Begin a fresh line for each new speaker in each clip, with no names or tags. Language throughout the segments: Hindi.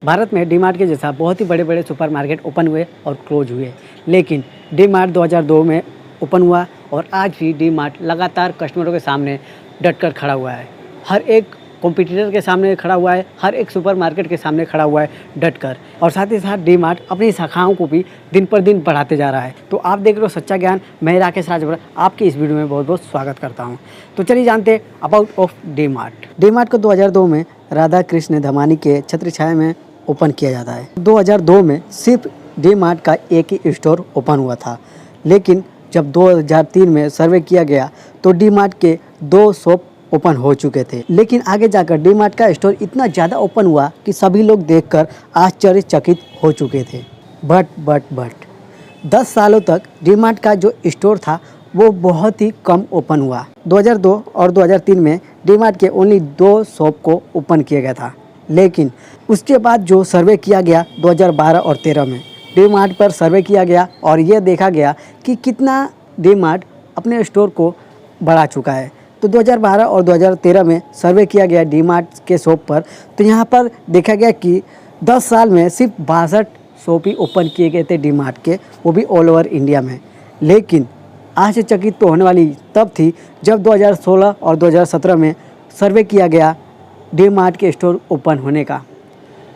भारत में डी मार्ट के जैसा बहुत ही बड़े बड़े सुपरमार्केट ओपन हुए और क्लोज हुए, लेकिन डी मार्ट 2002 में ओपन हुआ और आज भी डी मार्ट लगातार कस्टमरों के सामने डट कर खड़ा हुआ है। हर एक कॉम्पिटिटर के सामने खड़ा हुआ है, हर एक सुपरमार्केट के सामने खड़ा हुआ है डट कर, और साथ ही साथ डी मार्ट अपनी शाखाओं को भी दिन पर दिन बढ़ाते जा रहा है। तो आप देख रहे हो सच्चा ज्ञान, मैं राकेश राजभर आपके इस वीडियो में बहुत बहुत स्वागत करता हूं। तो चलिए जानते हैं about of D mart. D mart को 2002 में राधा कृष्ण धमानी के छत्र छाया में ओपन किया जाता है। 2002 में सिर्फ डी मार्ट का एक ही स्टोर ओपन हुआ था, लेकिन जब 2003 में सर्वे किया गया तो डी मार्ट के 2 शॉप ओपन हो चुके थे। लेकिन आगे जाकर डी मार्ट का स्टोर इतना ज़्यादा ओपन हुआ कि सभी लोग देखकर आश्चर्यचकित हो चुके थे। बट 10 सालों तक डी मार्ट का जो स्टोर था वो बहुत ही कम ओपन हुआ। 2002 और 2003 में डी मार्ट के ओनली 2 शॉप को ओपन किया गया था, लेकिन उसके बाद जो सर्वे किया गया 2012 और 13 में डी मार्ट पर सर्वे किया गया और ये देखा गया कि कितना डी मार्ट अपने स्टोर को बढ़ा चुका है। तो 2012 और 2013 में सर्वे किया गया डी मार्ट के शॉप पर, तो यहाँ पर देखा गया कि 10 साल में सिर्फ 62 शॉप ही ओपन किए गए थे डी मार्ट के, वो भी ऑल ओवर इंडिया में। लेकिन आश्चर्यचकित तो होने वाली तब थी जब 2016 और 2017 में सर्वे किया गया डी मार्ट के स्टोर ओपन होने का,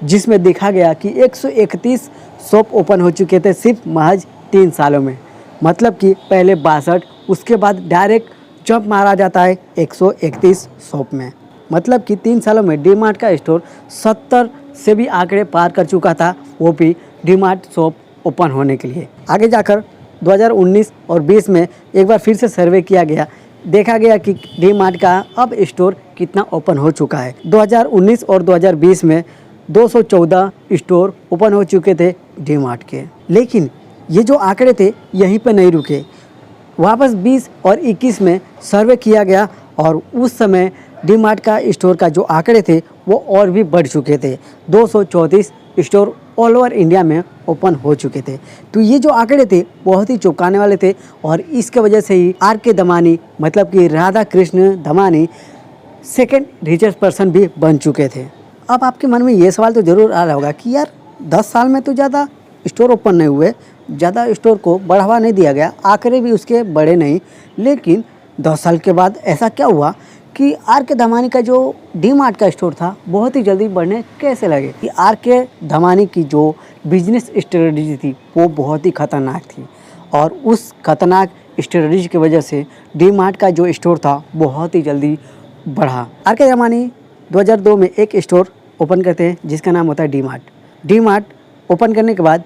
जिसमें देखा गया कि 131 शॉप ओपन हो चुके थे सिर्फ महज 3 सालों में। मतलब कि पहले 62, उसके बाद डायरेक्ट जंप मारा जाता है 131 शॉप में। मतलब कि 3 सालों में डी मार्ट का स्टोर 70 से भी आंकड़े पार कर चुका था, वो भी डी मार्ट शॉप ओपन होने के लिए। आगे जाकर 2019 और 20 में एक बार फिर से सर्वे किया गया, देखा गया कि डी मार्ट का अब स्टोर कितना ओपन हो चुका है। 2019 और 2020 में 214 स्टोर ओपन हो चुके थे डी मार्ट के। लेकिन ये जो आंकड़े थे यहीं पर नहीं रुके, वापस 20 और 21 में सर्वे किया गया और उस समय डी मार्ट का स्टोर का जो आंकड़े थे वो और भी बढ़ चुके थे। 234 स्टोर ऑल ओवर इंडिया में ओपन हो चुके थे। तो ये जो आंकड़े थे बहुत ही चौंकाने वाले थे और इसके वजह से ही आर के धमानी, मतलब कि Radha Krishna Damani, second richest person भी बन चुके थे। अब आपके मन में ये सवाल तो ज़रूर आ रहा होगा कि यार 10 साल में तो ज़्यादा स्टोर ओपन नहीं हुए, ज़्यादा स्टोर को बढ़ावा नहीं दिया गया, आंकड़े भी उसके बड़े नहीं, लेकिन 10 साल के बाद ऐसा क्या हुआ कि आर के धमानी का जो डी मार्ट का स्टोर था बहुत ही जल्दी बढ़ने कैसे लगे? कि आर के धमानी की जो बिजनेस स्ट्रेटजी थी वो बहुत ही खतरनाक थी और उस खतरनाक स्ट्रेटजी की वजह से डी मार्ट का जो स्टोर था बहुत ही जल्दी बढ़ा। आर के धमानी 2002 में एक स्टोर ओपन करते हैं जिसका नाम होता है D mart. D mart open करने के बाद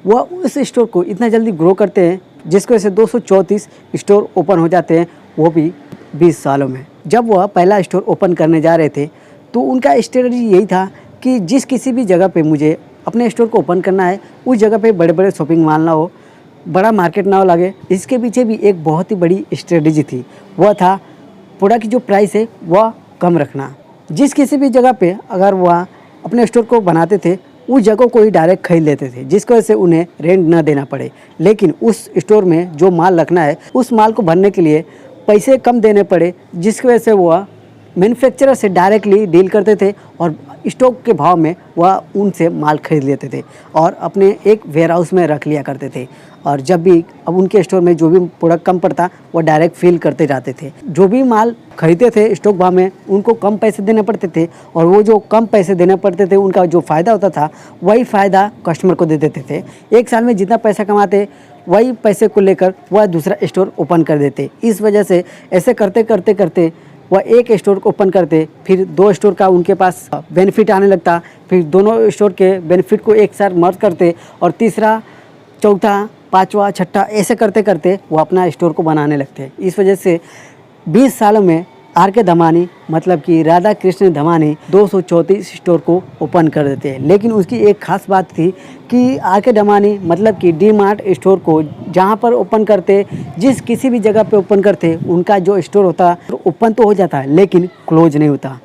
वह उस स्टोर को इतना जल्दी ग्रो करते हैं जिसकी वजह से 234 स्टोर ओपन हो जाते हैं, वो भी 20 सालों में। जब वह पहला स्टोर ओपन करने जा रहे थे तो उनका स्ट्रेटजी यही था कि जिस किसी भी जगह पे मुझे अपने स्टोर को ओपन करना है उस जगह पे बड़े बड़े शॉपिंग मॉल ना हो, बड़ा मार्केट ना हो लगे। इसके पीछे भी एक बहुत ही बड़ी स्ट्रेटजी थी, वह था प्रोडक्ट की जो प्राइस है वह कम रखना। जिस किसी भी जगह पे अगर वह अपने स्टोर को बनाते थे उस जगह को ही डायरेक्ट खरीद लेते थे, जिसकी वजह से उन्हें रेंट न देना पड़े। लेकिन उस स्टोर में जो माल रखना है उस माल को भरने के लिए पैसे कम देने पड़े, जिसकी वजह से वह मैन्युफैक्चरर से डायरेक्टली डील करते थे और स्टॉक के भाव में वह उनसे माल खरीद लेते थे और अपने एक वेयर हाउस में रख लिया करते थे। और जब भी अब उनके स्टोर में जो भी प्रोडक्ट कम पड़ता वो डायरेक्ट फिल करते जाते थे। जो भी माल खरीदते थे स्टॉक भाव में उनको कम पैसे देने पड़ते थे और वो जो कम पैसे देने पड़ते थे उनका जो फ़ायदा होता था वही फ़ायदा कस्टमर को दे देते थे। एक साल में जितना पैसा कमाते वही पैसे को लेकर वह दूसरा स्टोर ओपन कर देते। इस वजह से ऐसे करते करते करते वह एक स्टोर को ओपन करते, फिर 2 स्टोर का उनके पास बेनिफिट आने लगता, फिर दोनों स्टोर के बेनिफिट को एक साथ मर्ज करते और तीसरा, चौथा, पांचवा, छठा ऐसे करते करते वो अपना स्टोर को बनाने लगते। इस वजह से 20 सालों में आर के धमानी, मतलब कि राधा कृष्ण धमानी 234 स्टोर को ओपन कर देते हैं। लेकिन उसकी एक खास बात थी कि आर के धमानी, मतलब कि डी मार्ट स्टोर को जहाँ पर ओपन करते, जिस किसी भी जगह पे ओपन करते, उनका जो स्टोर होता ओपन तो हो जाता है लेकिन क्लोज नहीं होता।